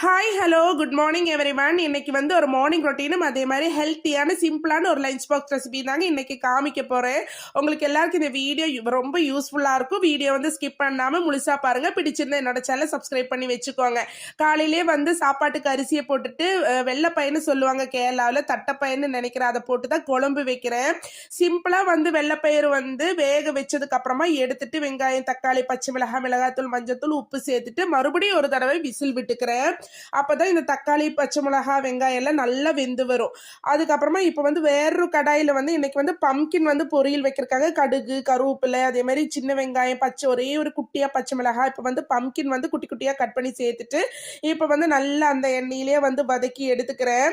Hi hello good morning everyone. இன்னைக்கு வந்து ஒரு மார்னிங் ரொட்டீனும் அதே மாதிரி ஹெல்த்தியான சிம்பிளான ஒரு லஞ்ச் பாக்ஸ் ரெசிபி தாங்க இன்னைக்கு காமிக்க போகிறேன். உங்களுக்கு எல்லாருக்கும் இந்த வீடியோ ரொம்ப யூஸ்ஃபுல்லாக இருக்கும். வீடியோ வந்து ஸ்கிப் பண்ணாமல் முழுசாக பாருங்கள். பிடிச்சிருந்தா என்னோட சேனல் சப்ஸ்கிரைப் பண்ணி வச்சுக்கோங்க. காலையிலேயே வந்து சாப்பாட்டுக்கு அரிசியை போட்டுட்டு வெள்ளைப்பயன்னு சொல்லுவாங்க கேரளாவில், தட்டைப்பயன்னு நினைக்கிறேன், அதை போட்டு தான் குழம்பு வைக்கிறேன். சிம்பிளாக வந்து வெள்ளைப்பயிறு வந்து வேக வச்சதுக்கு அப்புறமா எடுத்துட்டு வெங்காயம், தக்காளி, பச்சை மிளகாய், மிளகாத்தூள், மஞ்சத்தூள், உப்பு சேர்த்துட்டு மறுபடியும் ஒரு தடவை விசில் விட்டுக்கிறேன். அப்பதான் இந்த தக்காளி, பச்சை மிளகாய், வெங்காயம் எல்லாம் நல்லா வெந்து வரும். அதுக்கப்புறமா இப்போ வந்து வேறொரு கடாயில் வந்து இன்னைக்கு வந்து பம்கின் வந்து பொரியல் வைக்கிறதுக்காக கடுகு, கருவேப்பிலை, அதே மாதிரி சின்ன வெங்காயம், பச்சை ஒரே ஒரு குட்டியாக பச்சை மிளகாய், இப்போ வந்து பம்கின் வந்து குட்டி குட்டியாக கட் பண்ணி சேர்த்துட்டு இப்போ வந்து நல்லா அந்த எண்ணெயிலே வந்து வதக்கி எடுத்துக்கிறேன்.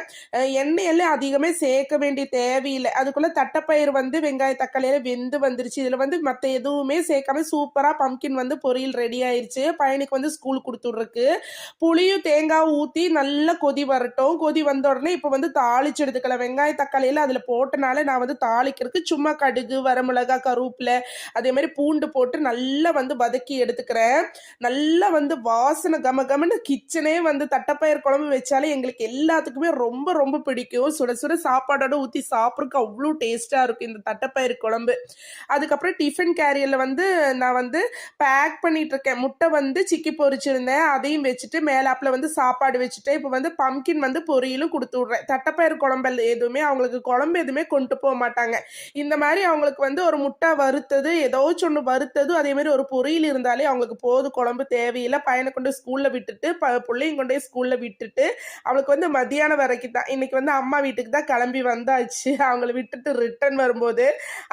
எண்ணெயெல்லாம் அதிகமே சேர்க்க வேண்டிய தேவையில்லை. அதுக்குள்ளே தட்டைப்பயிறு வந்து வெங்காய தக்காளியில் வெந்து வந்துருச்சு. இதில் வந்து மற்ற எதுவுமே சேர்க்காம சூப்பராக பம்கின் வந்து பொரியல் ரெடி ஆயிடுச்சு. பையனுக்கு வந்து ஸ்கூல் கொடுத்துட்ருக்கு. புளியும் தேங்காய் ஊற்றி நல்லா கொதி வரட்டும். கொதி வந்த உடனே இப்போ வந்து தாளிச்சு எடுத்துக்கலாம். வெங்காய தக்காளியில் அதில் போட்டனால நான் வந்து தாளிக்கிறதுக்கு சும்மா கடுகு, வரமிளகா, கருவேப்பிலை, அதே மாதிரி பூண்டு போட்டு நல்லா வந்து வதக்கி எடுத்துக்கிறேன். நல்லா வந்து வாசனை கம கமன்னு கிச்சனே வந்து தட்டைப்பயிர் குழம்பு வச்சாலே எங்களுக்கு எல்லாத்துக்குமே ரொம்ப ரொம்ப பிடிக்கும். சுட சுட சாப்பாடோட ஊற்றி சாப்பிட்றதுக்கு அவ்வளோ டேஸ்ட்டாக இருக்கும் இந்த தட்டைப்பயிர் குழம்பு. அதுக்கப்புறம் டிஃபன் கேரியரில் வந்து நான் வந்து பேக் பண்ணிட்டு இருக்கேன். முட்டை வந்து சிக்கி பொரிச்சிருந்தேன், அதையும் வச்சுட்டு மேலாப்பில் வந்து சாப்பாடு வச்சுட்டு இப்போ வந்து பம்கின் வந்து பொரியலும் கொடுத்து விட்றேன். தட்டைப்பயிறு குழம்பு எதுவுமே அவங்களுக்கு குழம்பு எதுவுமே கொண்டு போக மாட்டாங்க. இந்த மாதிரி அவங்களுக்கு வந்து ஒரு முட்டை வறுத்தது, ஏதோச்சும் ஒன்று வறுத்தது, அதே மாதிரி ஒரு பொரியல் இருந்தாலே அவங்களுக்கு போதும், குழம்பு தேவையில்லை. பையனை கொண்டு ஸ்கூலில் விட்டுட்டு பிள்ளையும் கொண்டே ஸ்கூலில் விட்டுட்டு அவளுக்கு வந்து மத்தியானம் வரைக்கும் தான். இன்னைக்கு வந்து அம்மா வீட்டுக்கு தான் கிளம்பி வந்தாச்சு. அவங்கள விட்டுட்டு ரிட்டர்ன் வரும்போது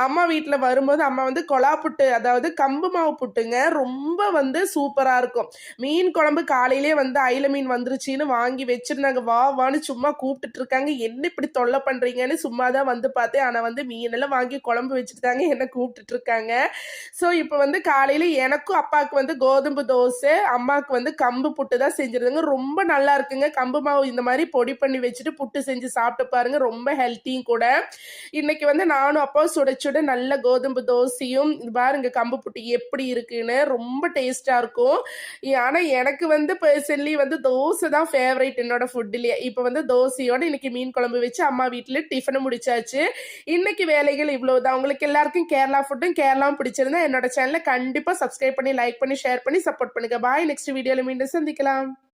அம்மா வீட்டில் வரும்போது அம்மா வந்து கொலா புட்டு, அதாவது கம்பு மாவு புட்டுங்க, ரொம்ப வந்து சூப்பராக இருக்கும். மீன் குழம்பு காலையிலே வந்து அயில மீன் வந்துருச்சுன்னு வாங்கி வச்சிருந்தாங்க. வா வான்னு சும்மா கூப்பிட்டுட்டு இருக்காங்க. என்ன இப்படி தொல்லை பண்றீங்கன்னு சும்மா தான் வந்து பார்த்தேன். ஆனால் வந்து மீனெல்லாம் வாங்கி குழம்பு வச்சுட்டாங்க, என்ன கூப்பிட்டுட்டு இருக்காங்க. ஸோ இப்போ வந்து காலையில எனக்கும் அப்பாவுக்கு வந்து கோதுமை தோசை, அம்மாவுக்கு வந்து கம்பு புட்டு தான் செஞ்சிருந்தாங்க. ரொம்ப நல்லா இருக்குங்க. கம்பு மாவு இந்த மாதிரி பொடி பண்ணி வச்சுட்டு புட்டு செஞ்சு சாப்பிட்டு பாருங்க, ரொம்ப ஹெல்த்தியும் கூட. இன்னைக்கு வந்து நானும் அப்பாவும் சுட சுட நல்ல கோதுமை தோசையும் பாருங்க கம்பு புட்டு எப்படி இருக்குன்னு, ரொம்ப டேஸ்டா இருக்கும். ஆனா எனக்கு வந்து பர்சனலி வந்து தோசை தான் ஃபேவரட் என்னோட ஃபுட்லயே. இப்போ வந்து தோசையோட இன்னைக்கு மீன் குழம்பு வச்சு அம்மா வீட்டில் டிஃபனை முடிச்சாச்சு. இன்னைக்கு வேலைகள் இவ்வளவுதான். உங்களுக்கு எல்லாருக்கும் கேரளா ஃபுட்டும் கேரளாவும் பிடிச்சிருந்தா என்னோட சேனலை கண்டிப்பா சப்ஸ்கிரைப் பண்ணி, லைக் பண்ணி, ஷேர் பண்ணி சப்போர்ட் பண்ணுங்க. பாய். நெக்ஸ்ட் வீடியோல மீண்டும் சந்திக்கலாம்.